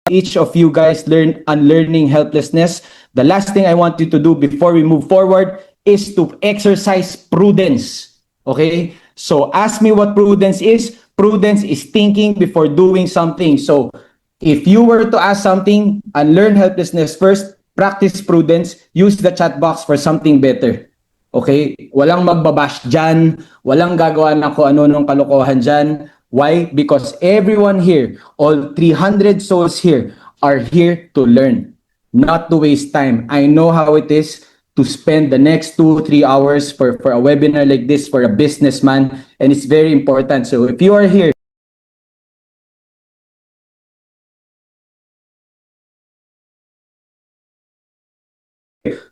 each of you guys learn unlearning helplessness. The last thing I want you to do before we move forward is to exercise prudence. Okay? So ask me what prudence is. Prudence is thinking before doing something. So if you were to ask something, unlearn helplessness first, practice prudence, use the chat box for something better. Okay? Walang magbabash dyan, walang gagawa ng kung ano nung kalokohan dyan. Why? Because everyone here, all 300 souls here, are here to learn, not to waste time. I know how it is to spend the next 2-3 hours for a webinar like this for a businessman, and it's very important. So if you are here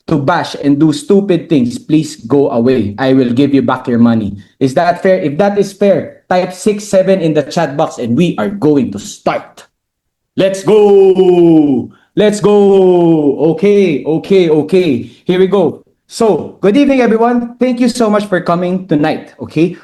to bash and do stupid things, please go away. I will give you back your money. Is that fair? If that is fair, type 67 in the chat box and we are going to start. Let's go! Let's go! Okay. Here we go. So, good evening everyone. Thank you so much for coming tonight, okay?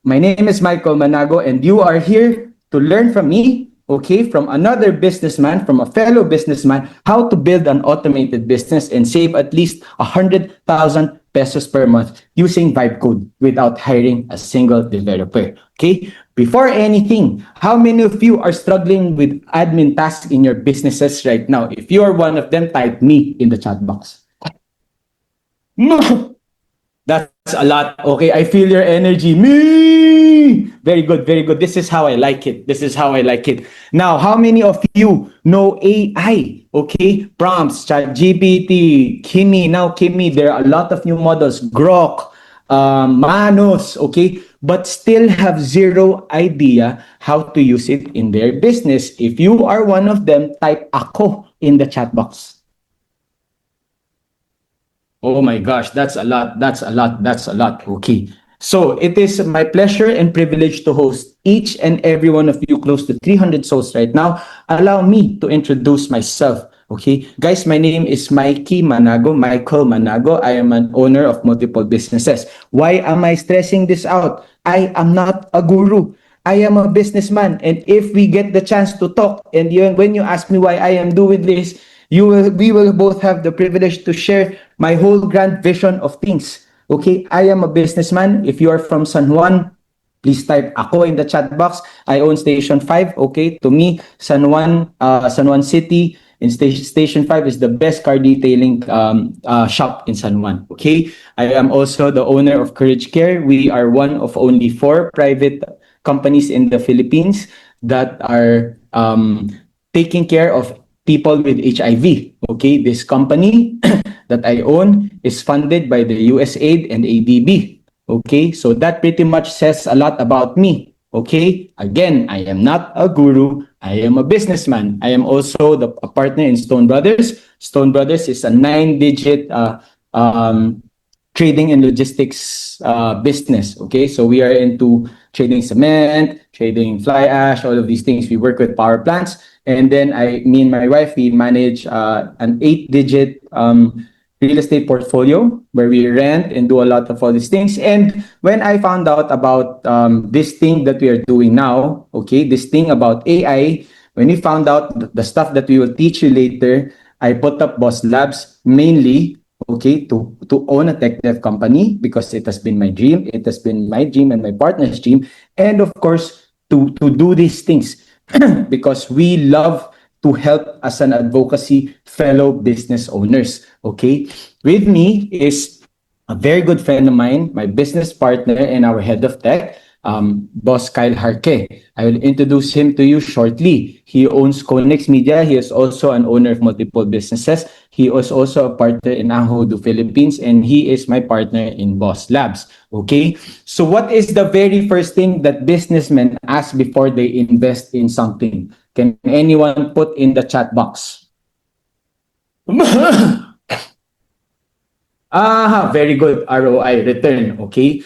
My name is Michael Manago and you are here to learn from me, okay, from another businessman, from a fellow businessman, how to build an automated business and save at least 100,000 pesos per month using Vibe Code without hiring a single developer. Okay? Before anything, how many of you are struggling with admin tasks in your businesses right now? If you are one of them, type me in the chat box. That's a lot. Okay, I feel your energy. Me! Very good. This is how I like it. Now, how many of you know AI? Okay, prompts, ChatGPT, Kimi. Now, Kimi, there are a lot of new models. Grok, Manos, okay? But still have zero idea how to use it in their business. If you are one of them, type ako in the chat box. Oh my gosh, that's a lot. Okay. So it is my pleasure and privilege to host each and every one of you, close to 300 souls right now. Allow me to introduce myself. Okay, guys, my name is Michael Manago. I am an owner of multiple businesses. Why am I stressing this out? I am not a guru. I am a businessman. And if we get the chance to talk, and when you ask me why I am doing this, we will both have the privilege to share my whole grand vision of things. Okay, I am a businessman. If you are from San Juan, please type ako in the chat box. I own Station 5. Okay, to me, San Juan City and Station 5 is the best car detailing shop in San Juan. Okay, I am also the owner of Courage Care. We are one of only 4 private companies in the Philippines that are taking care of people with HIV. Okay, this company that I own is funded by the USAID and ADB. Okay, so that pretty much says a lot about me. Okay, again, I am not a guru. I am a businessman. I am also a partner in Stone Brothers. Stone Brothers is a 9-digit trading and logistics business. Okay, so we are into trading cement, trading fly ash, all of these things. We work with power plants. And then me and my wife, we manage an 8-digit real estate portfolio where we rent and do a lot of all these things. And when I found out about this thing that we are doing now, okay, this thing about AI, when we found out the stuff that we will teach you later, I put up Boss Labs mainly, okay, to own a tech dev company because it has been my dream. It has been my dream and my partner's dream. And of course, to do these things because we love to help as an advocacy fellow business owners. Okay, with me is a very good friend of mine, my business partner and our head of tech, Boss Kyle Harke. I will introduce him to you shortly. He owns Conex Media. He is also an owner of multiple businesses. He is also a partner in Ahodo Philippines, and he is my partner in Boss Labs. Okay, so what is the very first thing that businessmen ask before they invest in something? Can anyone put in the chat box? Very good. ROI, return. Okay.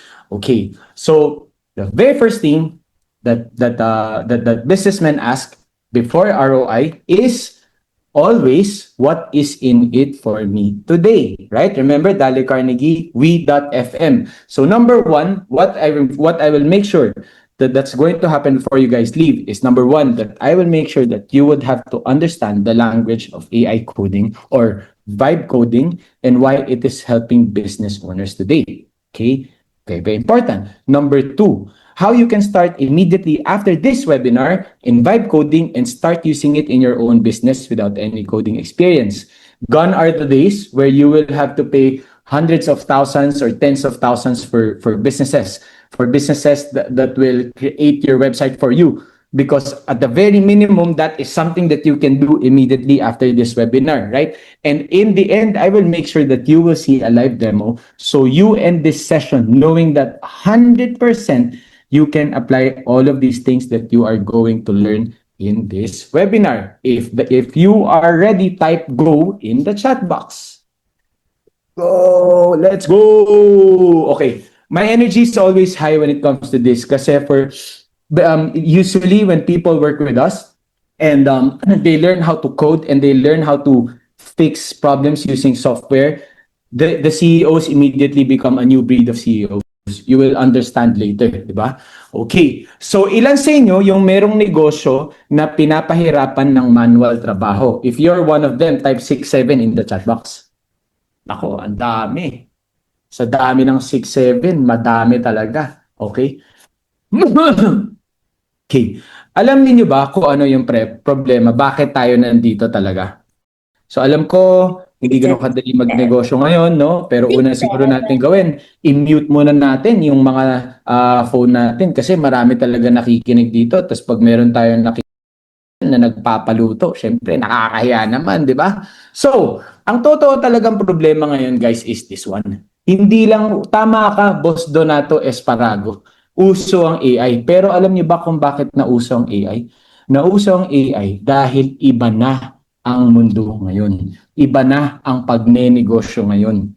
So the very first thing that businessmen ask before ROI is always what is in it for me today, right? Remember Dale Carnegie, we.fm. So number one, what I will make sure that's going to happen before you guys leave is number one, that I will make sure that you would have to understand the language of AI coding or vibe coding and why it is helping business owners today. Okay, very, very important. Number two, how you can start immediately after this webinar in vibe coding and start using it in your own business without any coding experience. Gone are the days where you will have to pay hundreds of thousands or tens of thousands for businesses that will create your website for you. Because at the very minimum, that is something that you can do immediately after this webinar, right? And in the end, I will make sure that you will see a live demo. So you end this session knowing that 100% you can apply all of these things that you are going to learn in this webinar. If you are ready, type go in the chat box. Go! Let's go! Okay. My energy is always high when it comes to this kasi usually when people work with us and they learn how to code and they learn how to fix problems using software, the CEOs immediately become a new breed of CEOs. You will understand later, di ba? Okay. So, ilan sa inyo yung merong negosyo na pinapahirapan ng manual trabaho? If you're one of them, type 6-7 in the chat box. Ako, ang dami. Sa dami ng 6-7, madami talaga. Okay? Okay. Alam niyo ba kung ano yung problema? Bakit tayo nandito talaga? So alam ko, hindi ganun kadali magnegosyo ngayon, no? Pero una siguro natin gawin, i-mute muna natin yung mga phone natin kasi marami talaga nakikinig dito. Tapos pag meron tayong na nagpapaluto, syempre nakakahiya naman, di ba? So, ang totoo talagang problema ngayon, guys, is this one. Hindi lang, tama ka, Boss Donato Esparago, uso ang AI. Pero alam niyo ba kung bakit nauso ang AI? Nauso ang AI dahil iba na ang mundo ngayon. Iba na ang pagnenegosyo ngayon.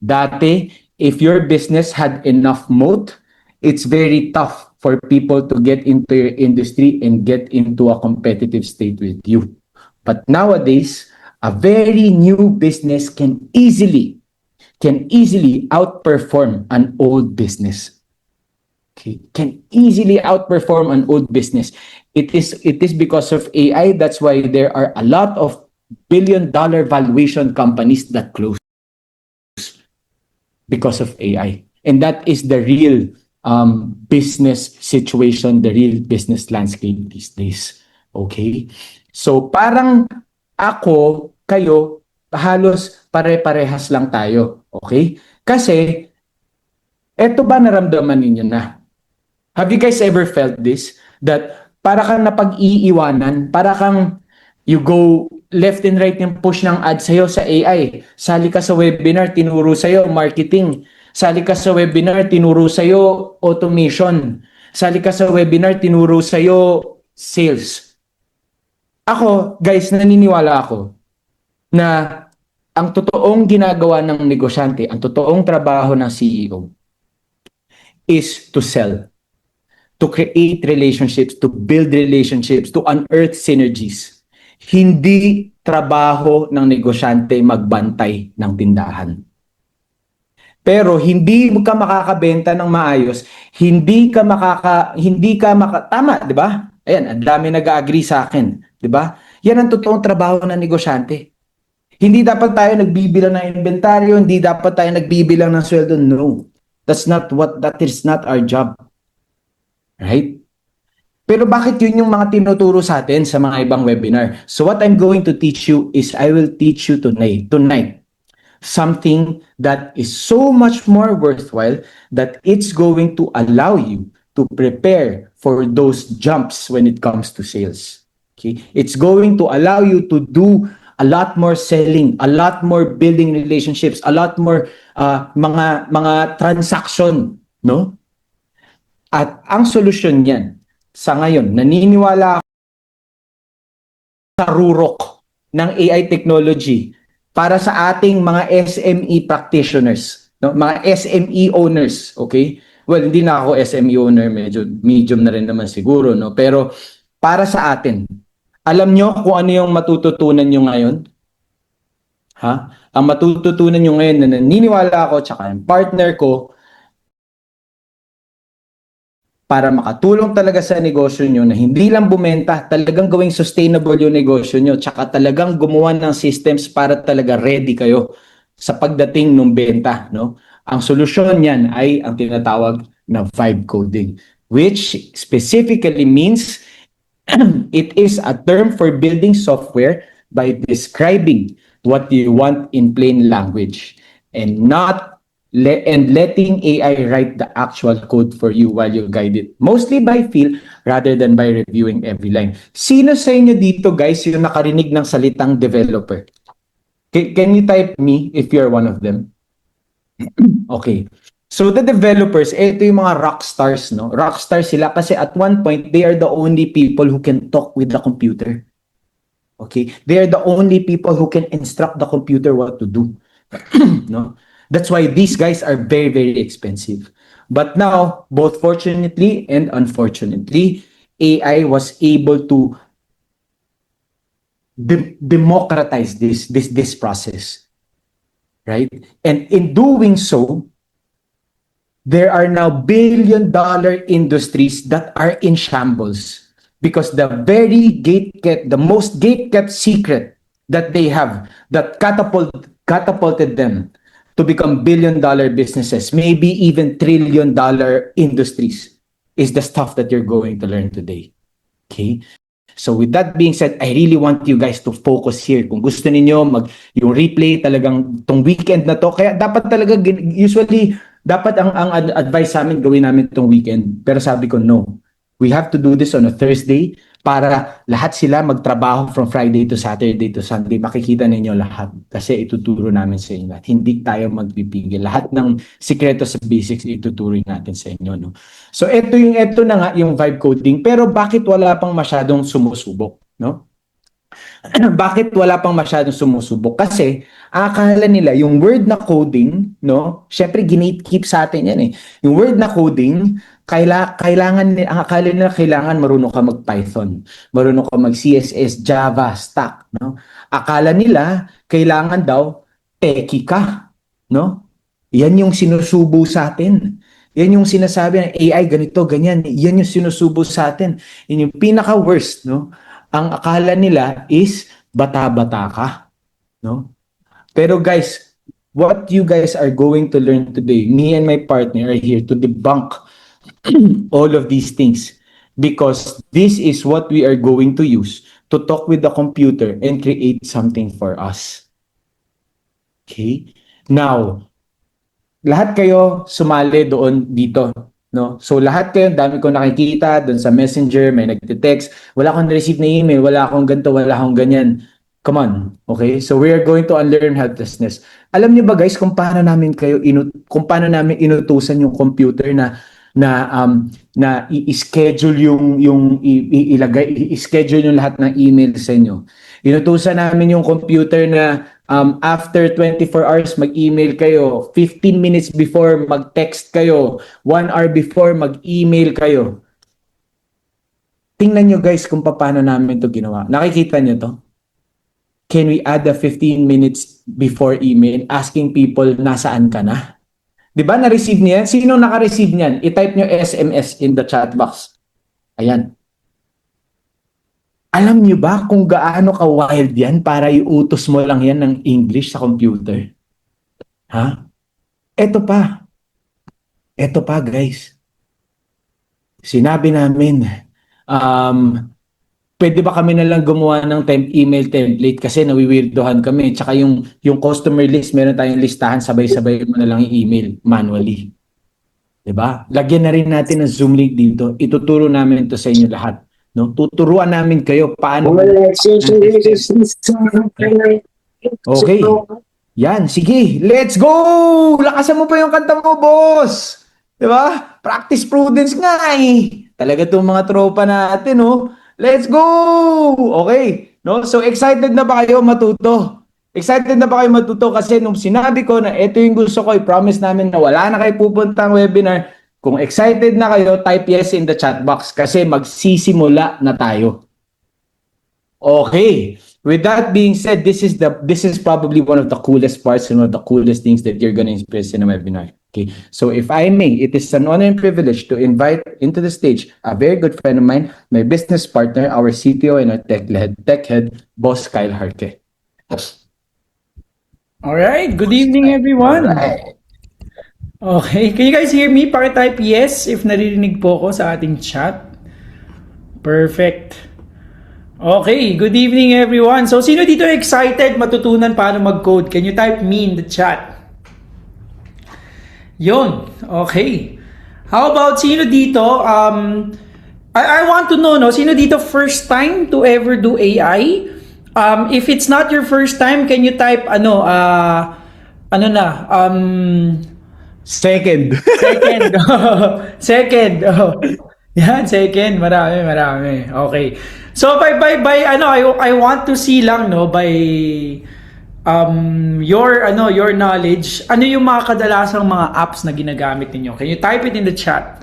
Dati, if your business had enough moat, it's very tough for people to get into your industry and get into a competitive state with you. But nowadays, a very new business can easily outperform an old business. Okay, can easily outperform an old business. It is because of AI. That's why there are a lot of billion-dollar valuation companies that close because of AI. And that is the real business situation, the real business landscape these days. Okay? So parang ako, kayo, halos pare-parehas lang tayo. Okay? Kasi, eto ba naramdaman ninyo na? Have you guys ever felt this? That para kang napag-iiwanan, para kang you go left and right yung push ng ad sa'yo sa AI. Sali ka sa webinar, tinuro sa'yo marketing. Sali ka sa webinar, tinuro sa'yo automation. Sali ka sa webinar, tinuro sa'yo sales. Ako, guys, naniniwala ako na ang totoong ginagawa ng negosyante, ang totoong trabaho ng CEO is to sell, to create relationships, to build relationships, to unearth synergies. Hindi trabaho ng negosyante magbantay ng tindahan. Pero hindi ka makakabenta ng maayos, tama, 'di ba? Ayan, ang dami nag-agree sa akin, 'di ba? Yan ang totoong trabaho ng negosyante. Hindi dapat tayo nagbibilang ng inventaryo, hindi dapat tayo nagbibilang ng sweldo. No. That is not our job. Right? Pero bakit yun yung mga tinuturo sa atin sa mga ibang webinar? So what I'm going to teach you is I will teach you tonight something that is so much more worthwhile that it's going to allow you to prepare for those jumps when it comes to sales. Okay? It's going to allow you to do a lot more selling, a lot more building relationships, a lot more mga transaction, no? At ang solusyon niyan, sa ngayon, naniniwala ako sa rurok ng AI technology para sa ating mga SME practitioners, no? Mga SME owners, okay? Well, hindi na ako SME owner, medyo medium na rin naman siguro, no? Pero para sa atin, alam nyo kung ano yung matututunan nyo ngayon? Ha? Ang matututunan nyo ngayon na naniniwala ako, tsaka yung partner ko, para makatulong talaga sa negosyo nyo na hindi lang bumenta, talagang gawing sustainable yung negosyo nyo, tsaka talagang gumawa ng systems para talaga ready kayo sa pagdating ng benta, no? Ang solusyon niyan ay ang tinatawag na vibe coding, which specifically means it is a term for building software by describing what you want in plain language and not letting AI write the actual code for you while you guide it. Mostly by feel rather than by reviewing every line. Sino sa inyo dito guys yung nakarinig ng salitang developer? Can you type me if you're one of them? Okay. So the developers, ito yung mga rock stars, no? Rock stars sila kasi at one point, they are the only people who can talk with the computer. Okay? They are the only people who can instruct the computer what to do. No? That's why these guys are very, very expensive. But now, both fortunately and unfortunately, AI was able to democratize this process. Right? And in doing so, there are now billion-dollar industries that are in shambles because the most gate-kept secret that they have that catapulted them to become billion-dollar businesses, maybe even trillion-dollar industries, is the stuff that you're going to learn today. Okay? So with that being said, I really want you guys to focus here. Kung gusto niyo yung replay talagang tong weekend na to, kaya dapat talaga usually dapat ang advice sa amin gawin namin tong weekend. Pero sabi ko no. We have to do this on a Thursday para lahat sila magtrabaho from Friday to Saturday to Sunday. Makikita ninyo lahat kasi ituturo namin sa inyo. Hindi tayo magpipigil. Lahat ng sikreto sa basics ituturo natin sa inyo, no. So ito na nga yung vibe coding, pero bakit wala pang masyadong sumusubok, no? Bakit wala pang masyadong sumusubok? Kasi akala nila yung word na coding, no? Syempre ginate-keep sa atin yan eh. Yung word na coding, ang akala nila kailangan marunong ka mag-Python, marunong ka mag-CSS, Java, Stack, no? Akala nila kailangan daw techie ka, no? Yan yung sinusubo sa atin. Yan yung sinasabi ng AI, ganito, ganyan. Yan yung sinusubo sa atin. Yan yung pinaka-worst, no? Ang akala nila is bata-bata ka, no? Pero guys, what you guys are going to learn today, me and my partner are here to debunk all of these things because this is what we are going to use to talk with the computer and create something for us. Okay? Now, lahat kayo sumali doon dito, no? So lahat kayo, dami ko nakikita doon sa Messenger, may nagte-text, wala akong receive na email, wala akong ganito, wala akong ganyan. Come on, okay? So we are going to unlearn helplessness. Alam niyo ba guys kung paano namin inutusan yung computer na i-schedule i-schedule yung lahat ng email sa inyo. Inutusan namin yung computer na after 24 hours mag-email kayo, 15 minutes before mag-text kayo, 1 hour before mag-email kayo. Tingnan nyo guys kung paano namin to ginawa. Nakikita nyo to? Can we add a 15 minutes before email asking people nasaan ka na? Di ba na-receive niya? Sino naka-receive niyan? I-type nyo SMS in the chat box. Ayan. Alam niyo ba kung gaano ka-wild yan para iutos mo lang yan ng English sa computer? Ha? Ito pa. Ito pa guys. Sinabi namin, pwede ba kami na lang gumawa ng email template kasi nawiwirdohan kami. Tsaka yung customer list, meron tayong listahan, sabay-sabay mo na lang i-email manually. Diba? Lagyan na rin natin ng Zoom link dito. Ituturo namin ito sa inyo lahat. No? Tuturuan namin kayo paano. Okay. Yan, sige. Let's go! Lakasan mo pa yung kanta mo, boss! Diba? Practice prudence nga eh. Talaga itong mga tropa natin, no? Let's go! Okay. No? So, excited na ba kayo matuto? Excited na ba kayo matuto? Kasi nung sinabi ko na ito yung gusto ko, i-promise namin na wala na kayo pupuntang webinar. Kung excited na kayo, type yes in the chat box kasi magsisimula na tayo. Okay. With that being said, this is probably one of the coolest parts and one of the coolest things that you're gonna experience in a webinar. Okay. So if I may, it is an honor and privilege to invite into the stage a very good friend of mine, my business partner, our CTO and our tech head, Boss Kyle Harke. Boss. All right. Good evening, everyone. Alright. Okay. Can you guys hear me? Pakitype yes if naririnig po ko sa ating chat. Perfect. Okay. Good evening, everyone. So, sino dito excited matutunan paano mag-code? Can you type me in the chat? Yun. Okay. How about sino dito? I want to know, no? Sino dito first time to ever do AI? If it's not your first time, can you type Second. second. Second. Oh. Yan, second. Marami. Okay. So by I want to see lang no by your knowledge, ano yung mga kadalasang mga apps na ginagamit ninyo? Can you type it in the chat?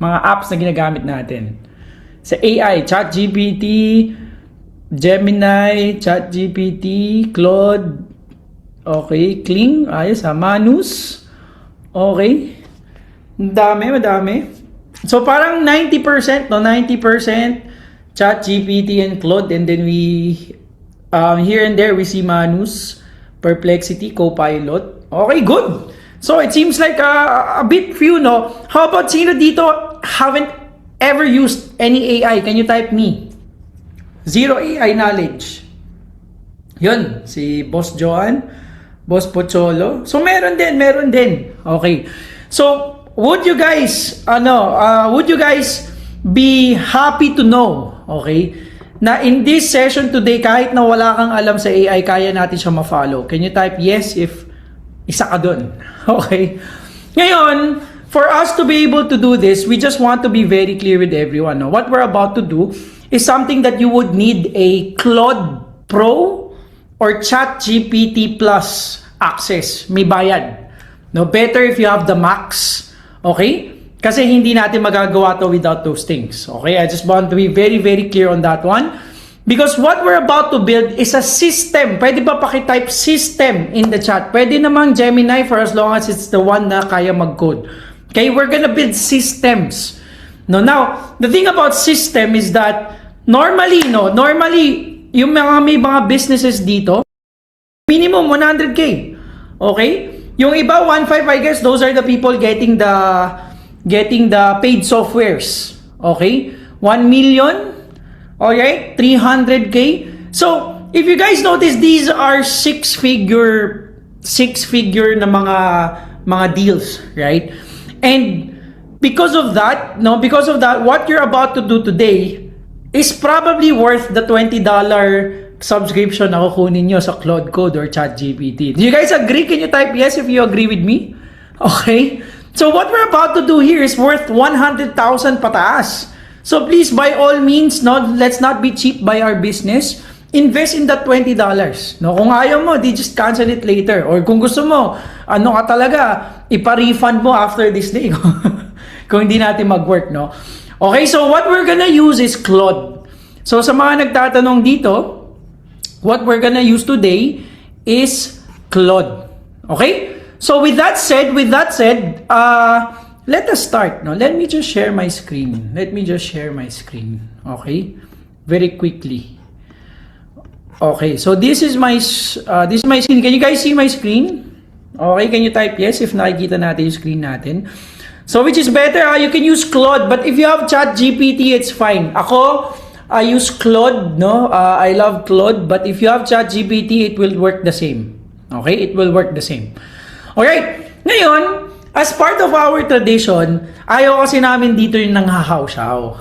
Mga apps na ginagamit natin. Sa AI, ChatGPT, Gemini, ChatGPT, Claude, okay, Kling, ayos ha, Manus, okay, madami. So parang 90%, no, 90% ChatGPT and Claude, and then we, here and there we see Manus, Perplexity, Copilot. Okay, good. So it seems like a bit few, no? How about sino dito haven't ever used any AI? Can you type me? Zero AI knowledge. Yun, si Boss Joan, Boss Pocholo. So meron din. Okay. So would you guys be happy to know, okay, na in this session today, kahit na wala kang alam sa AI, kaya natin siya ma-follow? Can you type yes if isa ka dun? Okay. Ngayon, for us to be able to do this, we just want to be very clear with everyone. No? What we're about to do is something that you would need a Claude Pro or ChatGPT Plus access. May bayad. No, better if you have the Max. Okay? Kasi hindi natin magagawa to without those things. Okay? I just want to be very, very clear on that one. Because what we're about to build is a system. Pwede ba pakitype system in the chat? Pwede namang Gemini for as long as it's the one na kaya mag-code. Okay? We're gonna build systems. No, now, the thing about system is that normally, yung may mga businesses dito, minimum 100K. Okay? Yung iba, 1.5, I guess, those are the people getting the paid softwares. Okay? 1 million. Alright? 300K. So, if you guys notice, these are six-figure na mga deals, right? And because of that, what you're about to do today is probably worth the $20 subscription na kukunin nyo sa Claude Code or ChatGPT. Do you guys agree? Can you type yes if you agree with me? Okay? So what we're about to do here is worth 100,000 pataas. So please, by all means, let's not be cheap by our business. Invest in that $20. No, kung ayaw mo, just cancel it later. Or kung gusto mo, ipa-refund mo after this day. Kung hindi natin mag-work, no? Okay, so what we're gonna use is Claude. So sa mga nagtatanong dito, what we're gonna use today is Claude. Okay? So with that said, let us start. No, let me just share my screen. Okay, very quickly. Okay, so this is my screen. Can you guys see my screen? Okay, can you type yes if nakikita natin yung screen natin? So which is better? You can use Claude, but if you have ChatGPT, it's fine. I use Claude. No, I love Claude, but if you have ChatGPT, it will work the same. Okay, it will work the same. Alright, ngayon, as part of our tradition, ayaw kasi namin dito yung nanghahaw-shaw.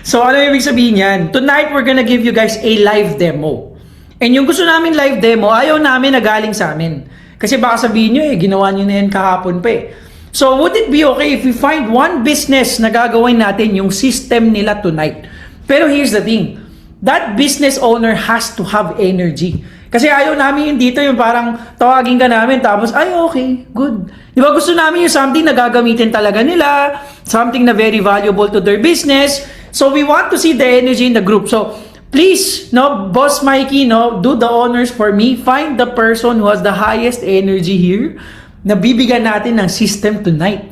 So, ano yung ibig sabihin yan? Tonight, we're gonna give you guys a live demo. And yung gusto namin live demo, ayaw namin na galing sa amin. Kasi baka sabihin nyo ginawa nyo na yan kahapon pa eh. So, would it be okay if we find one business na gagawin natin yung system nila tonight? Pero here's the thing, that business owner has to have energy. Kasi ayaw namin yung dito yung parang tawagin ka namin tapos, ay okay, good. Di ba gusto namin yung something na gagamitin talaga nila, something na very valuable to their business. So we want to see the energy in the group. So please, Boss Mikey, do the honors for me. Find the person who has the highest energy here. nabibigyan natin ng system tonight.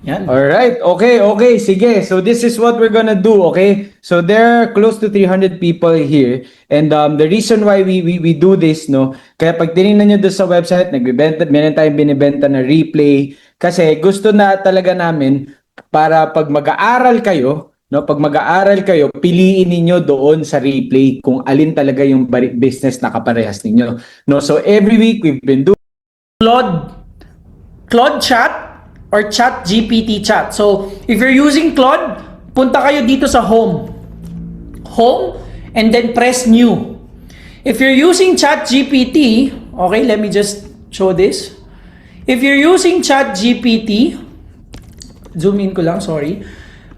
Yan. Alright, okay, sige. So this is what we're gonna do, okay? So there are close to 300 people here. And the reason why we do this, no? Kaya pag tinignan nyo doon sa website, nagbibenta, meron tayong binibenta na replay. Kasi gusto na talaga namin para pag mag-aaral kayo, no? Pag mag-aaral kayo, piliin ninyo doon sa replay kung alin talaga yung business na kaparehas ninyo. No? So every week we've been doing Claude Chat or Chat GPT Chat. So, if you're using Claude, punta kayo dito sa Home. Home, and then press New. If you're using Chat GPT, okay, let me just show this. If you're using Chat GPT, zoom in ko lang, sorry.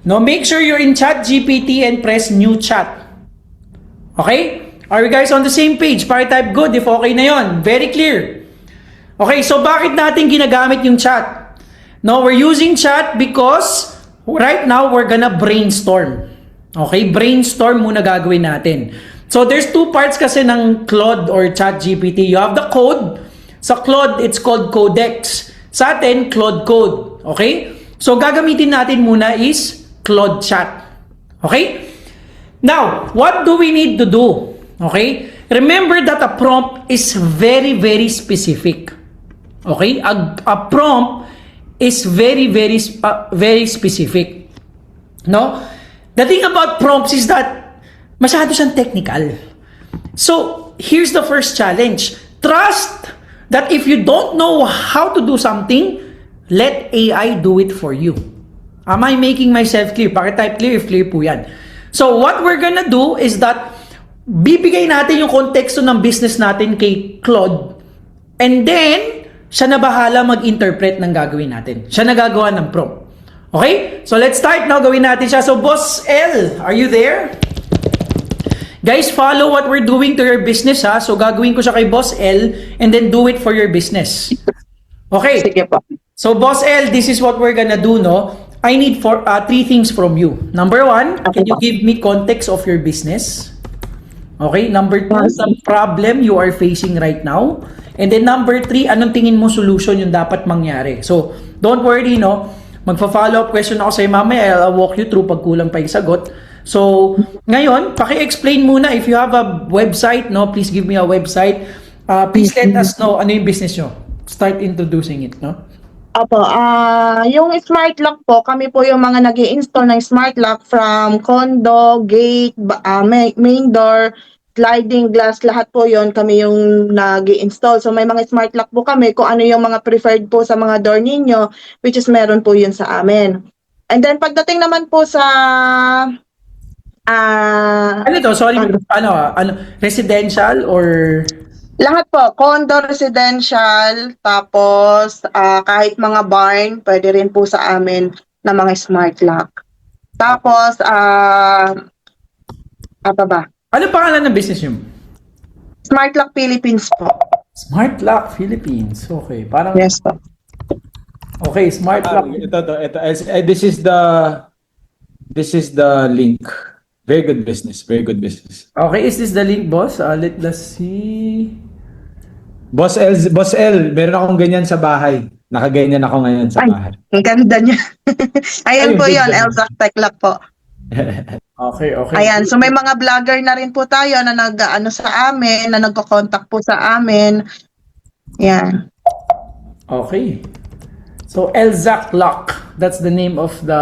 No, make sure you're in Chat GPT and press New Chat. Okay? Are you guys on the same page? Type good if okay na yon. Very clear. Okay, so bakit natin ginagamit yung chat? No, we're using chat because right now we're gonna brainstorm. Okay, brainstorm muna gagawin natin. So there's two parts kasi ng Claude or Chat GPT. You have the code. Sa Claude, it's called Codex. Sa atin, Claude Code. Okay? So gagamitin natin muna is Claude Chat. Okay? Now, what do we need to do? Okay? Remember that a prompt is very, very specific. Okay? A prompt is very, very specific. No? The thing about prompts is that masyado siyang technical. So, here's the first challenge. Trust that if you don't know how to do something, let AI do it for you. Am I making myself clear? Pakitype clear if clear po yan. So, what we're gonna do is that bibigay natin yung konteksto ng business natin kay Claude, and then siya na bahala mag-interpret ng gagawin natin. Siya na gagawa ng prompt. Okay? So, let's start now. Gawin natin siya. So, Boss L, are you there? Guys, follow what we're doing to your business, ha? So, gagawin ko siya kay Boss L and then do it for your business. Okay? Sige po. So, Boss L, this is what we're gonna do, no? I need three things from you. Number one, can you give me context of your business? Okay? Number two, the problem you are facing right now. And then number three, anong tingin mo solution yung dapat mangyari? So, don't worry, no? Magpa-follow up question ako sa'yo mamaya. I'll walk you through pag kulang pa yung sagot. So, ngayon, paki-explain muna if you have a website, no? Please give me a website. Please let us know ano yung business nyo. Start introducing it, no? Opo, yung smart lock po, kami po yung mga nag-i-install ng smart lock from condo, gate, main door, sliding glass, lahat po yon kami yung nag-i-install. So may mga smart lock po kami kung ano yung mga preferred po sa mga door ninyo, which is meron po yun sa amin. And then pagdating naman po sa Ano to? Sorry, residential or lahat po, condo, residential, tapos kahit mga barn, pwede rin po sa amin na mga smart lock. Tapos, apa ba? ano pangalan ng business nyo? Smart Lock Philippines po. Smart Lock Philippines. Okay, parang Yes po. okay, Smart Lock. ito. This is the link. Very good business. Okay, is this the link, boss? Let's see. Boss L, meron akong ganyan sa bahay. Nakaganyan ako ngayon sa bahay. Ang ganda niya. Ayan Ay, po good yun, business. Elzac Tech Lock po. Okay. Ayan, so may mga vlogger na rin po tayo na nag-ano sa amin, na nagko-contact po sa amin. Yan. Okay. So, Elzac Lock. That's the name of the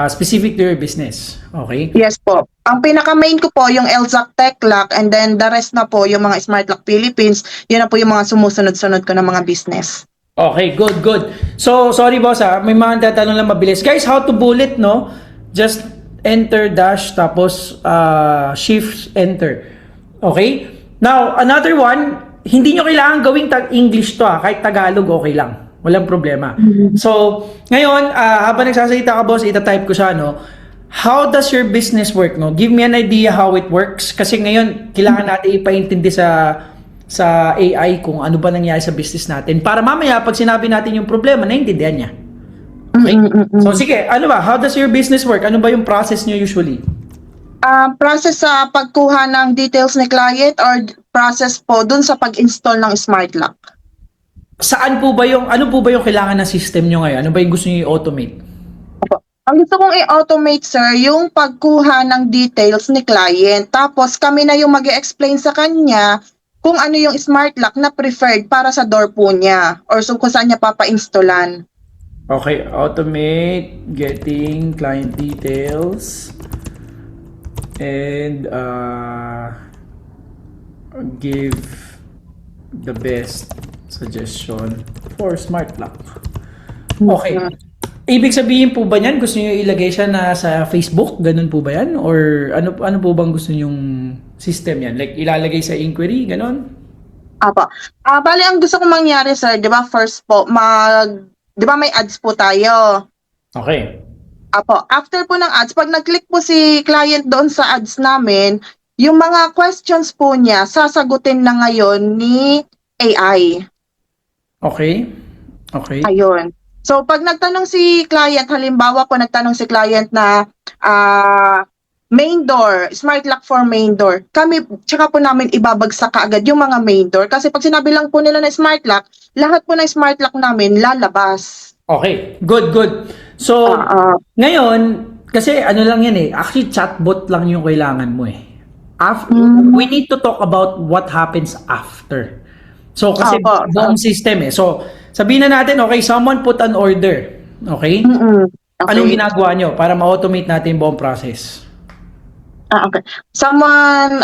specific to your business. Okay? Yes po. Ang pinaka-main ko po yung Elzac Tech Lock, and then the rest na po yung mga Smart Lock Philippines. Yun na po yung mga sumusunod-sunod ko ng mga business. Okay, good. So, sorry boss may mga tatanong lang mabilis. Guys, how to bullet, no? Just enter dash tapos shift enter. Okay? Now, another one, hindi nyo kailangan gawing English to kahit Tagalog okay lang. Walang problema. So, ngayon, habang nagsasalita ka boss, itatype ko siya, no? How does your business work, no? Give me an idea how it works. Kasi ngayon, kailangan natin ipaintindi sa AI kung ano ba nangyari sa business natin. Para mamaya, pag sinabi natin yung problema, naiintindihan niya. Okay? So, sige, ano ba? How does your business work? Ano ba yung process nyo usually? Process sa pagkuha ng details ni client or process po dun sa pag-install ng Smart Lock? Saan po ba ano po ba yung kailangan ng system nyo ngayon? Ano ba yung gusto nyo i-automate? Ang gusto kong i-automate, sir, yung pagkuha ng details ni client. Tapos kami na yung mag-explain sa kanya kung ano yung smart lock na preferred para sa door po niya or kung saan niya papa-installan. Okay, automate getting client details and give the best suggestion for smart lock. Okay. Ibig sabihin po ba niyan, gusto niyo ilagay siya na sa Facebook? Ganun po ba yan? Or ano po bang gusto niyong system yan? Like ilalagay sa inquiry, ganun? Apo. Bali, ang gusto kong mangyari, sir, di ba, first po, di ba may ads po tayo? Okay. Apo, after po ng ads, pag nag-click po si client doon sa ads namin, yung mga questions po niya, sasagutin na ngayon ni AI. Okay. Okay. Ayun. So, pag nagtanong si client, halimbawa po nagtanong si client na main door, smart lock for main door, kami, tsaka po namin ibabagsak kaagad yung mga main door. Kasi pag sinabi lang po nila na smart lock, lahat po ng smart lock namin lalabas. Okay. Good, good. So, ngayon, kasi ano lang yan eh, actually chatbot lang yung kailangan mo eh. We need to talk about what happens after. So, kasi buong system eh. So, sabihin na natin, okay, someone put an order. Okay? Okay. Anong ginagawa nyo para ma-automate natin yung buong process? Okay. Someone,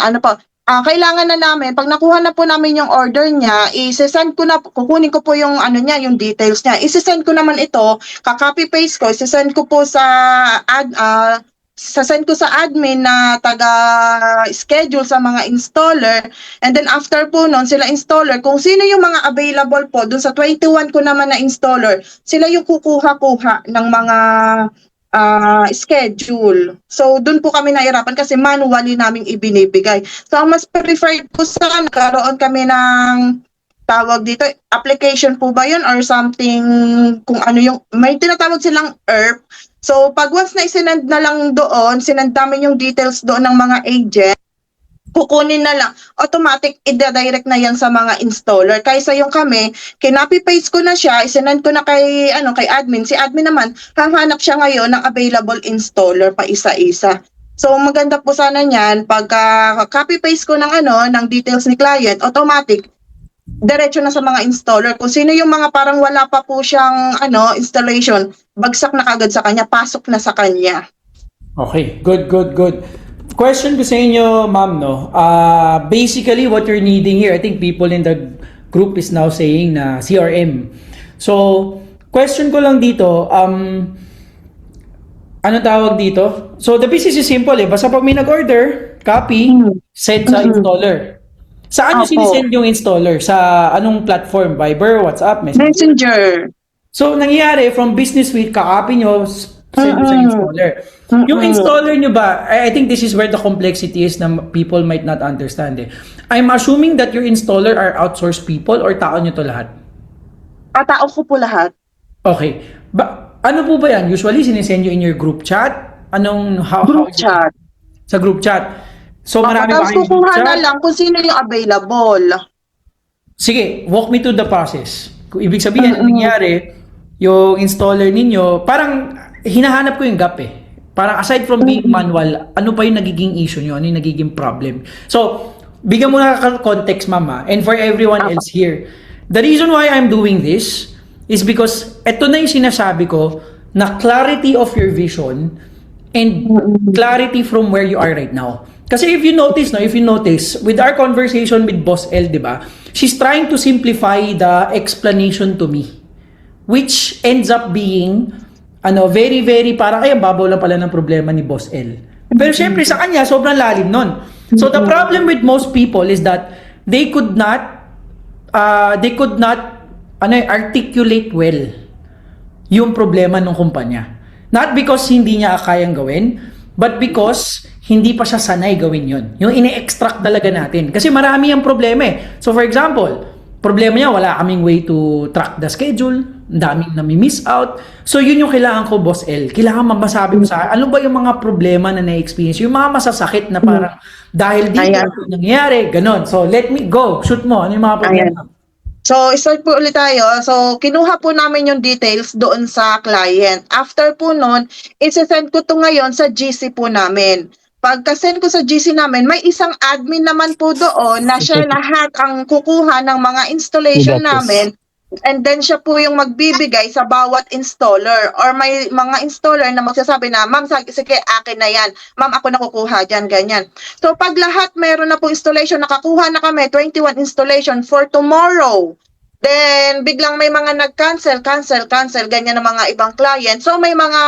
kailangan na namin, pag nakuha na po namin yung order niya, i-send ko na, kukunin ko po yung yung details niya. I-send ko naman ito, ka-copy-paste ko, i-send ko po sasend ko sa admin na taga-schedule sa mga installer, and then after po nun, sila installer, kung sino yung mga available po, dun sa 21 ko naman na installer, sila yung kukuha-kuha ng mga schedule. So, dun po kami nahirapan kasi manually naming ibinibigay. So, ang mas preferred po sa nagkaroon kami ng tawag dito, application po ba yun or something, kung ano yung, may tinatawag silang ERP. So, pag once na isinend na lang doon, sinend namin yung details doon ng mga agent, kukunin na lang, automatic i-direct na yan sa mga installer. Kaysa yung kami, kinopy-paste ko na siya, isinend ko na kay admin. Si admin naman, hahanap siya ngayon ng available installer pa isa-isa. So, maganda po sana niyan, pagka copy-paste ko ng details ni client, automatic, diretso na sa mga installer. Kung sino yung mga parang wala pa po siyang installation, bagsak na kagad sa kanya, pasok na sa kanya. Okay, good, good, good. Question ko sa inyo, ma'am, no? Basically, what you're needing here, I think people in the group is now saying na CRM. So, question ko lang dito, ano tawag dito? So, the business is simple eh. Basta pag may nag-order, copy, send sa installer. Saan nyo sinisend yung installer? Sa anong platform? Viber, WhatsApp, Messenger. So, nangyayari, from business suite, kakopy nyo, send sa installer. Yung installer nyo ba, I think this is where the complexity is na people might not understand eh. I'm assuming that your installer are outsourced people or tao nyo to lahat? Tao ko po lahat. Okay. Ano po ba yan? Usually, sinisend nyo in your group chat? Group chat. Sa group chat. So, marami ba kayong group chat? Na lang kung sino yung available. Sige, walk me through the process. Kung ibig sabihin, nangyari, yung installer ninyo, parang hinahanap ko yung gap eh. Parang aside from being manual, ano pa yung nagiging issue nyo? Ano yung nagiging problem? So, bigyan mo na context, mama, and for everyone else here. The reason why I'm doing this is because eto na yung sinasabi ko na clarity of your vision and clarity from where you are right now. Kasi if you notice, with our conversation with Boss L, di ba? She's trying to simplify the explanation to me, which ends up being very, very parang babaw lang pala ng problema ni Boss L. Pero syempre sa kanya, sobrang lalim nun. So the problem with most people is that they could not articulate well yung problema ng kumpanya. Not because hindi niya kayang gawin, but because hindi pa siya sanay gawin yun. Yung ine-extract talaga natin. Kasi marami ang problema eh. So for example, problema niya, wala kaming way to track the schedule, daming nami-miss out. So yun yung kailangan ko, Boss L. Kailangan mabasabi mo sa akin, ano ba yung mga problema na na-experience? Yung mga masasakit na parang dahil dito nangyayari, ganon. So let me go, shoot mo. Ano yung mga problema? So, start po ulit tayo. So, kinuha po namin yung details doon sa client. After po nun, isi-send ko to ngayon sa GC po namin. Pagka-send ko sa GC namin, may isang admin naman po doon na siya lahat ang kukuha ng mga installation namin. And then siya po yung magbibigay sa bawat installer or may mga installer na magsasabi na, ma'am, sige, akin na yan. Ma'am, ako nakukuha dyan, ganyan. So pag lahat meron na po installation, nakakuha na kami, 21 installation for tomorrow. Then biglang may mga nag-cancel, ganyan na mga ibang client. So may mga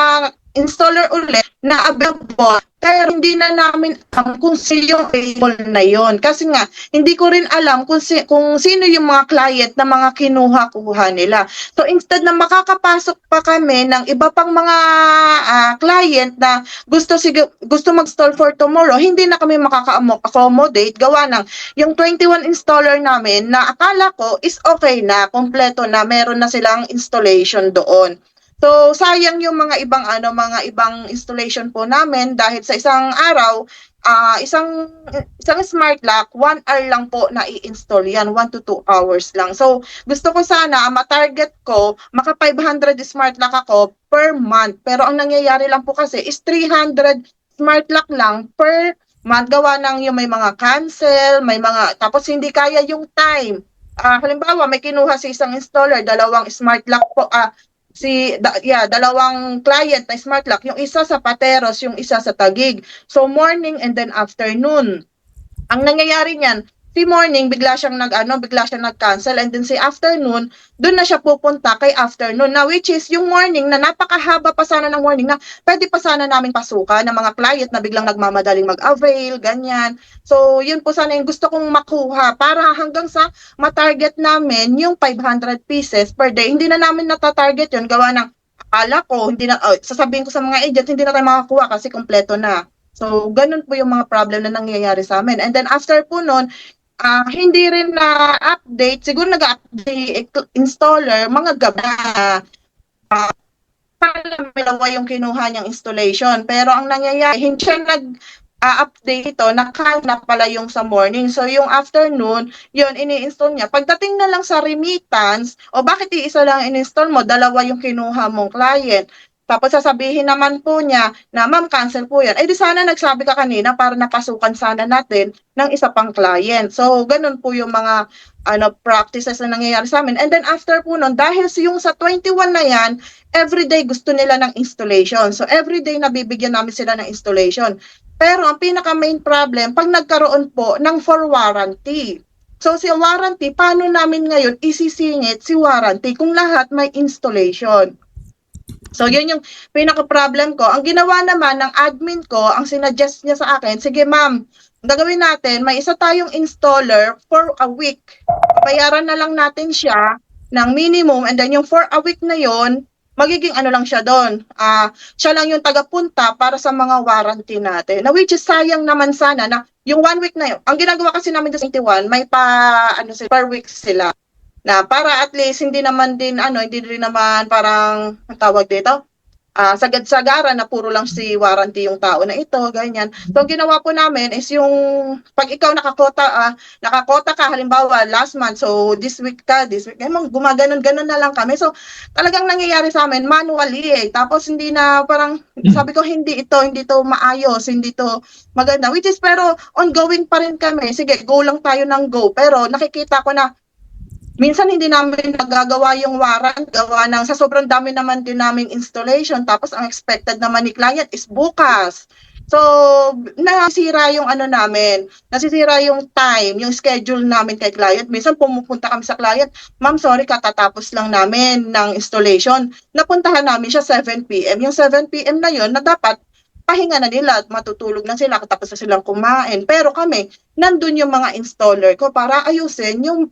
installer ulit na available pero hindi na namin alam kung sino yung available na yon. Kasi nga, hindi ko rin alam kung sino yung mga client na mga kinuha-kuha nila. So instead na makakapasok pa kami ng iba pang mga client na gusto mag-install for tomorrow, hindi na kami makaka-accommodate gawa ng yung 21 installer namin na akala ko is okay na, kompleto na, meron na silang installation doon. So sayang yung mga ibang installation po namin dahil sa isang araw, isang smart lock, 1 hour lang po na i-install yan, 1 to 2 hours lang. So gusto ko sana ma-target ko maka 500 smart lock ako per month. Pero ang nangyayari lang po kasi is 300 smart lock lang per month gawa ng yung may mga cancel, may mga tapos hindi kaya yung time. Halimbawa may kinuha si isang installer, dalawang smart lock po, dalawang client na smart lock, yung isa sa Pateros, yung isa sa Taguig. So morning and then afternoon. Ang nangyayari niyan, si morning bigla siyang nag-cancel and then si afternoon, doon na siya pupunta kay afternoon. Na which is yung morning na napakahaba pa sana ng morning na pwede pa sana namin pasukan ng mga client na biglang nagmamadaling mag-avail, ganyan. So yun po sana yung gusto kong makuha para hanggang sa matarget namin yung 500 pieces per day. Hindi na namin natatarget yun gawa ng akala ko, sasabihin ko sa mga agent, hindi na tayo makakuha kasi kompleto na. So, ganun po yung mga problem na nangyayari sa amin. And then after po nun, hindi rin na-update, siguro nag-update installer, mga gabi na dalawa yung kinuha niyang installation. Pero ang nangyayari, hindi siya update ito, nakana pala yung sa morning. So, yung afternoon, yun, ini-install niya. Pagdating na lang sa remittance, bakit iisa lang in-install mo? Dalawa yung kinuha mong client. Tapos sasabihin naman po niya na, ma'am, cancel po yan. Di sana nagsabi ka kanina para napasukan sana natin ng isa pang client. So, ganun po yung mga practices na nangyayari sa amin. And then after po nun, dahil yung sa 21 na yan, everyday gusto nila ng installation. So, everyday nabibigyan namin sila ng installation. Pero ang pinaka-main problem, pag nagkaroon po ng for warranty. So, si warranty, paano namin ngayon isisingit si warranty kung lahat may installation? So, yun yung pinaka-problem ko. Ang ginawa naman ng admin ko, ang sinuggest niya sa akin, sige ma'am, gagawin natin, may isa tayong installer for a week. Bayaran na lang natin siya ng minimum and then yung for a week na yon magiging lang siya doon. Siya lang yung tagapunta para sa mga warranty natin. Na which is sayang naman sana na yung 1 week na yun. Ang ginagawa kasi namin sa 21, may per week sila. Na para at least hindi rin naman parang ang tawag dito, sagad-sagaran na puro lang si warranty yung tao na ito, ganyan. So ginawa po namin is yung pag ikaw nakakota ka halimbawa last month, so this week, gumaganon-ganon na lang kami. So talagang nangyayari sa amin manually Tapos hindi na parang sabi ko hindi to maayos, hindi to maganda. Which is pero ongoing pa rin kami. Sige, go lang tayo ng go. Pero nakikita ko na minsan hindi namin nagagawa yung warrant, gawa ng sa sobrang dami naman din naming installation, tapos ang expected naman ni client is bukas. So, nasisira yung nasisira yung time, yung schedule namin kay client. Minsan pumupunta kami sa client, ma'am, sorry, katatapos lang namin ng installation. Napuntahan namin siya 7 p.m. Yung 7 p.m. na yun, na dapat pahinga na nila at matutulog na sila, tapos na silang kumain. Pero kami, nandun yung mga installer ko para ayusin yung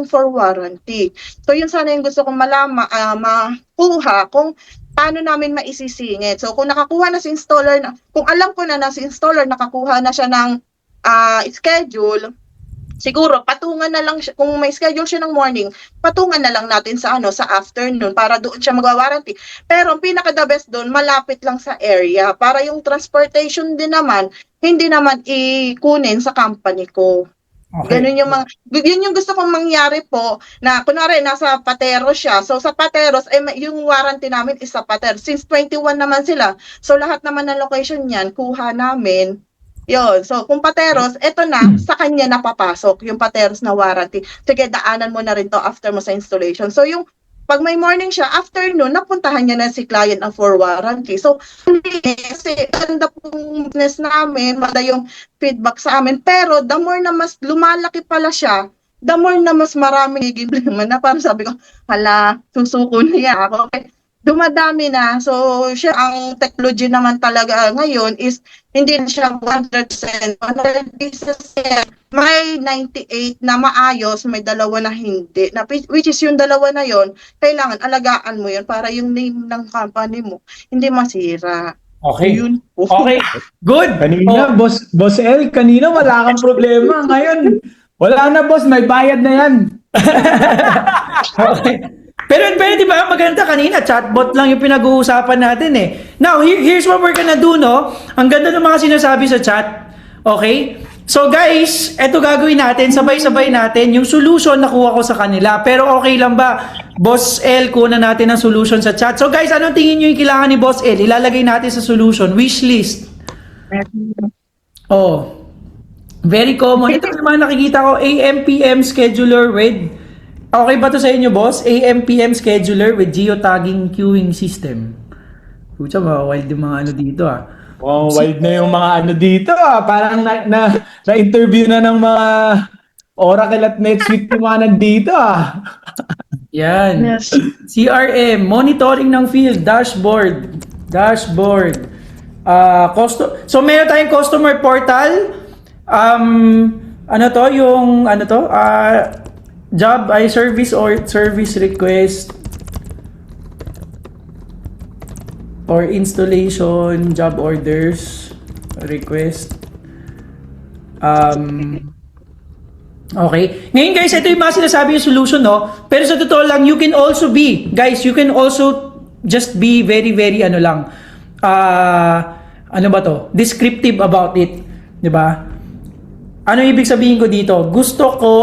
for warranty. So yun sana yung gusto kong makuha kung paano namin maisisingit. So kung nakakuha na si installer, kung alam ko na si installer nakakuha na siya ng schedule, siguro patungan na lang siya, kung may schedule siya ng morning, patungan na lang natin sa afternoon para doon siya magwa-warranty. Pero ang pinaka the best doon, malapit lang sa area para yung transportation din naman hindi naman ikunin sa company ko. Okay. Ganun yung mga, yun yung gusto kong mangyari po, na kunwari nasa Pateros siya. So sa Pateros, yung warranty namin is sa Pateros. Since 21 naman sila, so lahat naman ng location niyan, kuha namin. Yun. So kung Pateros, eto na, sa kanya napapasok yung Pateros na warranty. Sige, daanan mo na rin to after mo sa installation. So yung pag may morning siya, afternoon, napuntahan niya na si client ang for warranty. So, kasi ganda pong business namin, maganda yung feedback sa amin. Pero, the more na mas lumalaki pala siya, the more na mas marami nagiging problema na parang sabi ko, hala, susuko niya ako. Okay. Dumadami na. So, siya, ang technology naman talaga ngayon is hindi na siya 100%. 100 pieces may 98 na maayos, may dalawa na hindi. Na, which is yung dalawa na yon, kailangan alagaan mo yun para yung name ng company mo hindi masira. Okay. Yun po. Okay. Good. Kanina, Boss L, kanina wala kang problema. Ngayon, wala na boss, may bayad na yan. Okay. Pero di ba, maganda kanina, chatbot lang yung pinag-uusapan natin eh. Now, here's what we're gonna do, no? Ang ganda ng mga sinasabi sa chat. Okay? So guys, eto gagawin natin, sabay-sabay natin. Yung solution nakuha ko sa kanila. Pero okay lang ba? Boss L, kuna natin ang solution sa chat. So guys, anong tingin nyo yung kailangan ni Boss L? Ilalagay natin sa solution. Wishlist. Oh. Very common. Ito naman nakikita ko, AM/PM scheduler with... Okay ba to sa inyo, boss? AM/PM scheduler with geotagging queuing system. Pucha, mga wild yung mga ano dito ah. Wow, wild na yung mga ano dito ah. Parang na-interview na ng mga Oracle at NetSuite yung mga nandito ah. Yan. Yes. CRM, monitoring ng field, dashboard. So meron tayong customer portal. Ano to? Yung ano to? Job ay service or service request or installation, job orders, request. Okay. Ngayon guys, ito yung mga sinasabi yung solution, no? Pero sa totoo lang, you can also be, guys, you can also just be very, very, ano lang, ano ba to? Descriptive about it. Diba? Ano ibig sabihin ko dito? Gusto ko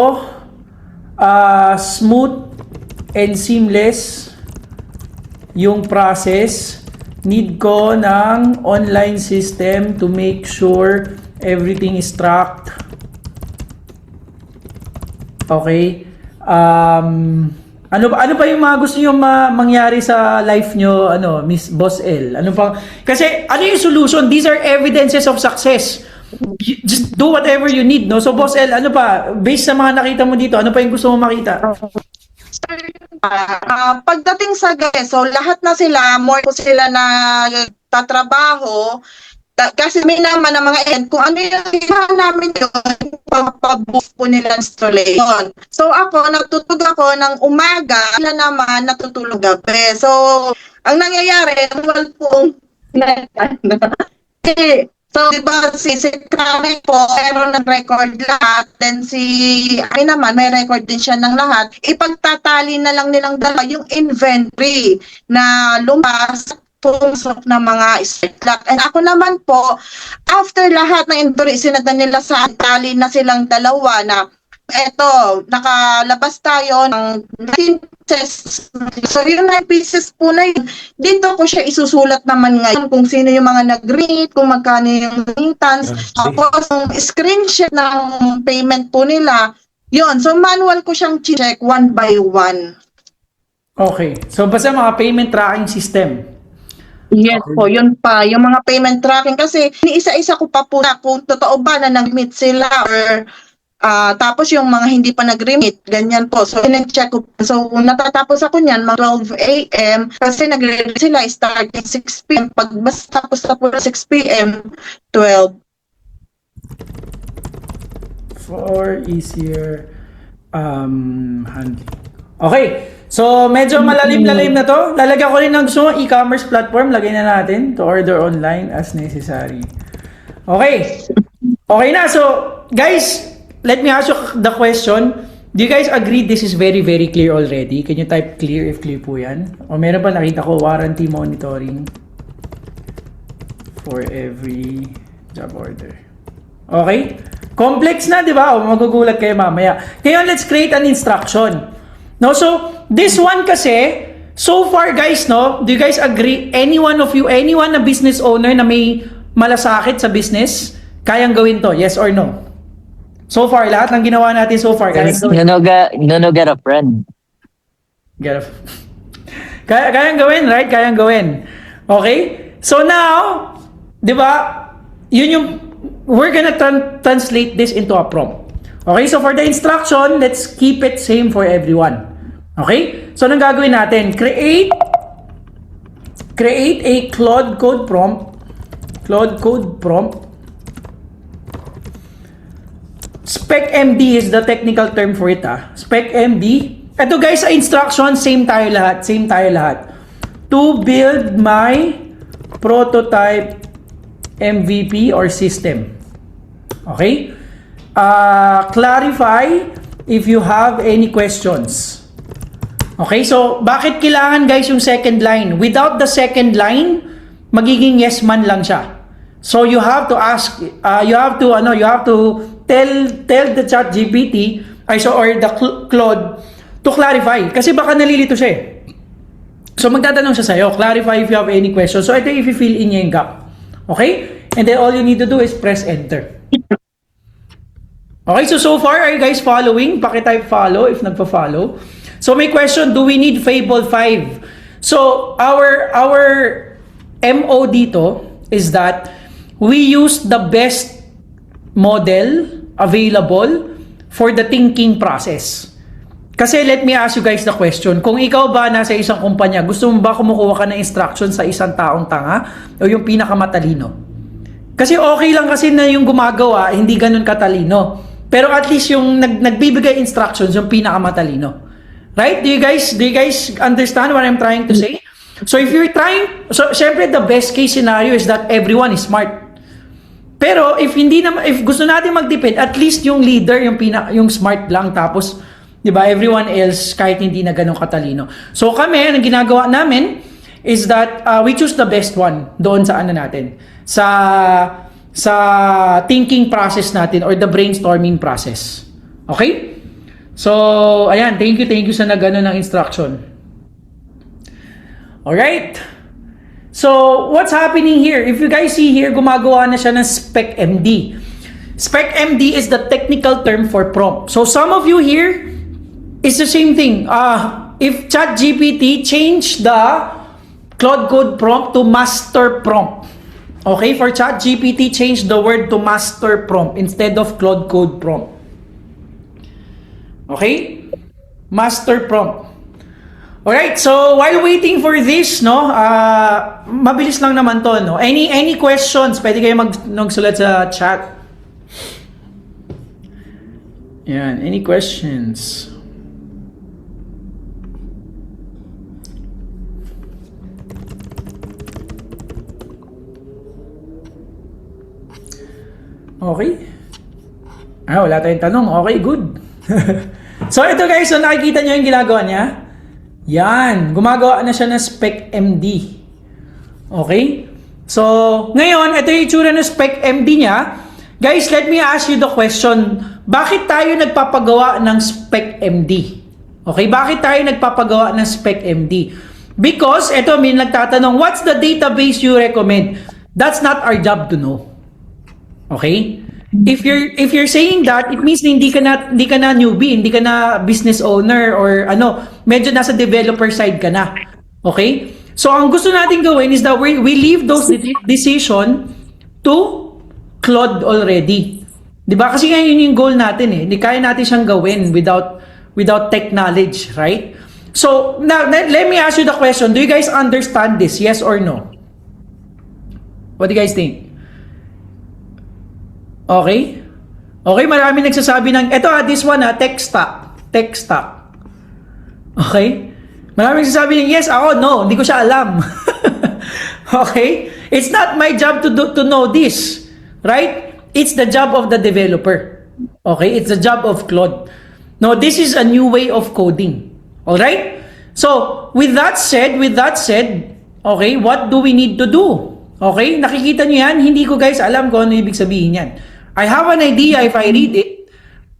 smooth and seamless yung process. Need ko ng online system to make sure everything is tracked. Okay. Ano pa yung mga gusto niyo mangyari sa life nyo, Miss Boss L? Ano pa? Kasi ano yung solution? These are evidences of success. Just do whatever you need, no? So Boss L, ano pa? Based sa mga nakita mo dito, ano pa yung gusto mo makita? Pagdating sa guest, so lahat na sila, more po sila na tatrabaho, kasi may naman ng mga end, kung ano yung kailangan namin yun, papabook po nila installation. So ako, natutulog ako ng umaga, sila naman natutulog gabi. So, ang nangyayari, wala pong so, diba, si Karen po, meron ng record lahat, then ay naman, may record din siya ng lahat. Ipagtatali na lang nilang dalawa yung inventory na lumas pumusok ng mga strike lock. And ako naman po, after lahat ng inventory, sinada nila sa tali na silang dalawa na eto, nakalabas tayo ng 19 pieces. So, yung 9 pieces po na yun, dito ko siya isusulat naman ngayon kung sino yung mga nag-rate, kung magkano yung maintenance. Tapos, yung screenshot ng payment po nila, yun. So, manual ko siyang check one by one. Okay. So, basta mga payment tracking system. Yes po, yun pa. Yung mga payment tracking kasi isa-isa ko pa po na kung totoo ba na nag-meet sila or tapos yung mga hindi pa nag-remit, ganyan po. So, in-check ko. So, natatapos ako niyan, mga 12 a.m. Kasi nag-remit sila starting 6 p.m. Pag basta tapos na po 6 p.m., 12. For easier handling. Okay. So, medyo malalim-lalim na to. Lalagyan ko rin ng gusto mo, e-commerce platform. Lagay na natin to order online as necessary. Okay. Okay na. So, guys, let me ask you the question. Do you guys agree this is very, very clear already? Can you type clear if clear po yan? O meron pa nakita ko, warranty monitoring for every job order. Okay? Complex na, di ba? O, magugulat kayo mamaya. Ngayon, let's create an instruction. No, so, this one kasi, so far guys, no, do you guys agree, anyone na business owner na may malasakit sa business, kayang gawin to, yes or no? So far, lahat ng ginawa natin so far, kayang gawin. No, get a friend. Kayang gawin, right? Kayang gawin. Okay? So now, di ba, yun yung, we're gonna translate this into a prompt. Okay? So for the instruction, let's keep it same for everyone. Okay? So anong gagawin natin? Create a Claude Code prompt. Spec MD is the technical term for it, Spec MD. Ito guys, sa instruction, same tayo lahat. To build my prototype MVP or system. Okay? Clarify if you have any questions. Okay, so bakit kailangan guys yung second line? Without the second line, magiging yes man lang siya. So you have to ask, you have to tell the ChatGPT or the Claude to clarify. Kasi baka nalilito siya eh. So magtatanong siya sa'yo, clarify if you have any questions. So ito if you fill in niya yung gap. Okay? And then all you need to do is press enter. Okay, so far, are you guys following? Pakitype follow if nagpa-follow. So may question, do we need Fable 5? So our MO dito is that we use the best model available for the thinking process. Kasi let me ask you guys the question. Kung ikaw ba nasa isang kumpanya, gusto mo ba kumukuha ka ng instruction sa isang taong tanga o yung pinakamatalino? Kasi okay lang kasi na yung gumagawa, hindi ganun katalino. Pero at least yung nagbibigay instructions, yung pinakamatalino. Right? Do you guys understand what I'm trying to say? So if you're trying, so syempre the best case scenario is that everyone is smart. Pero if gusto natin magtipid, at least yung leader, yung smart lang, tapos 'di ba, everyone else kahit hindi na ganun katalino. So kami, ang ginagawa namin is that we choose the best one doon sa natin. Sa thinking process natin or the brainstorming process. Okay? So, ayan, thank you sa nagano ng instruction. Alright? So, what's happening here? If you guys see here, gumagawa na siya ng Spec MD. Spec MD is the technical term for prompt. So, some of you here, it's the same thing. If ChatGPT change the Claude Code prompt to master prompt. Okay, for ChatGPT, change the word to master prompt instead of Claude Code prompt. Okay? Master prompt. Alright, so while waiting for this, no, mabilis lang naman to, no. Any questions? Pwede kayo magsulat sa chat. Yan, any questions? Okay. Wala tayong tanong. Okay, good. So, ito guys, so nakikita nyo yung ginagawa niya? Yan. Gumagawa na siya ng Spec MD. Okay? So, ngayon, ito yung itsura ng Spec MD niya. Guys, let me ask you the question. Bakit tayo nagpapagawa ng Spec MD? Okay? Bakit tayo nagpapagawa ng Spec MD? Because, ito, may nagtatanong, what's the database you recommend? That's not our job to know. Okay? If you're saying that, it means na hindi ka na newbie, hindi ka na business owner or medyo nasa developer side ka na. Okay? So ang gusto natin gawin is that we leave those decision to Claude already. 'Di ba? Kasi yun yung goal natin eh. Hindi kaya natin siyang gawin without tech knowledge, right? So now let me ask you the question. Do you guys understand this? Yes or no? What do you guys think? Okay? Okay, marami nagsasabi ng, this one tech stack. Okay? Marami nagsasabi ng, yes, ako, no, hindi ko siya alam. Okay? It's not my job to know this. Right? It's the job of the developer. Okay? It's the job of Claude. No, this is a new way of coding. Alright? So, with that said, okay, what do we need to do? Okay? Nakikita nyo yan? Hindi ko guys alam kung ano ibig sabihin yan. I have an idea if I read it,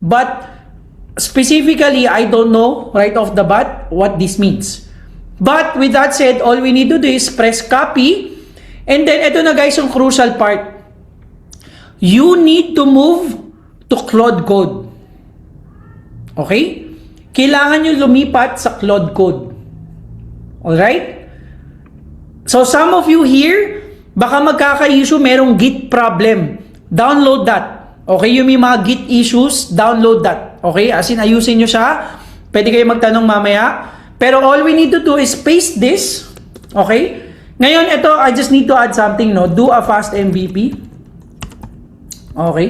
but specifically, I don't know right off the bat what this means. But with that said, all we need to do is press copy. And then, ito na guys, yung crucial part. You need to move to Claude Code. Okay? Kailangan nyo lumipat sa Claude Code. Alright? So, some of you here, baka magkaka-issue, merong Git problem. Download that. Okay? Yung may mga Git issues, download that. Okay? As in, ayusin nyo siya. Pwede kayo magtanong mamaya. Pero all we need to do is paste this. Okay? Ngayon, ito, I just need to add something, no? Do a fast MVP. Okay?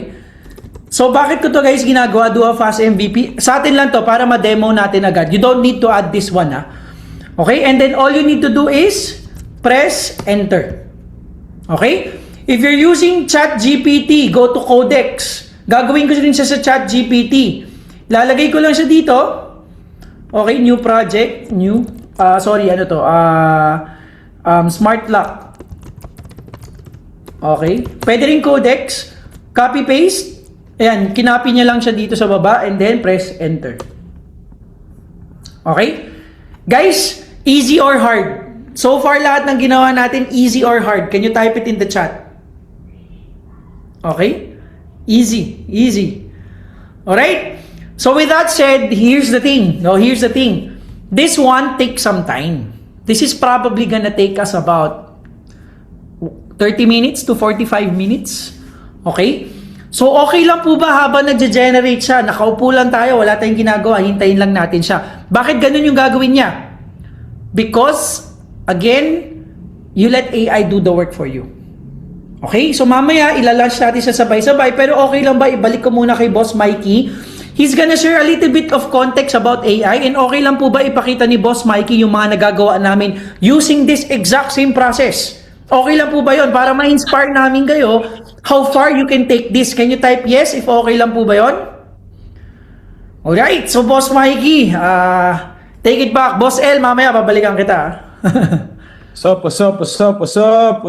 So, bakit ko to guys ginagawa? Do a fast MVP? Sa atin lang to, para ma-demo natin agad. You don't need to add this one, ha? Okay? And then, all you need to do is press enter. Okay? If you're using ChatGPT, go to Codex. Gagawin ko rin siya sa ChatGPT. Lalagay ko lang siya dito. Okay, new project, Smart Lock. Okay, pwede rin Codex, copy paste. Ayan, kinopy niya lang siya dito sa baba and then press enter. Okay? Guys, easy or hard? So far lahat ng ginawa natin, easy or hard? Can you type it in the chat? Okay? Easy, easy. Alright? So with that said, here's the thing. No, here's the thing. This one takes some time. This is probably gonna take us about 30 minutes to 45 minutes. Okay? So okay lang po ba habang nagge-generate siya? Nakaupo lang tayo, wala tayong ginagawa, hintayin lang natin siya. Bakit ganun yung gagawin niya? Because, again, you let AI do the work for you. Okay? So mamaya, ilalunch natin siya sabay-sabay, pero okay lang ba ibalik ko muna kay Boss Mikey? He's gonna share a little bit of context about AI, and okay lang po ba ipakita ni Boss Mikey yung mga nagagawa namin using this exact same process? Okay lang po ba yun? Para ma-inspire namin kayo how far you can take this. Can you type yes if okay lang po ba yun? Alright, so Boss Mikey, take it back. Boss L, mamaya babalikan kita. What's up?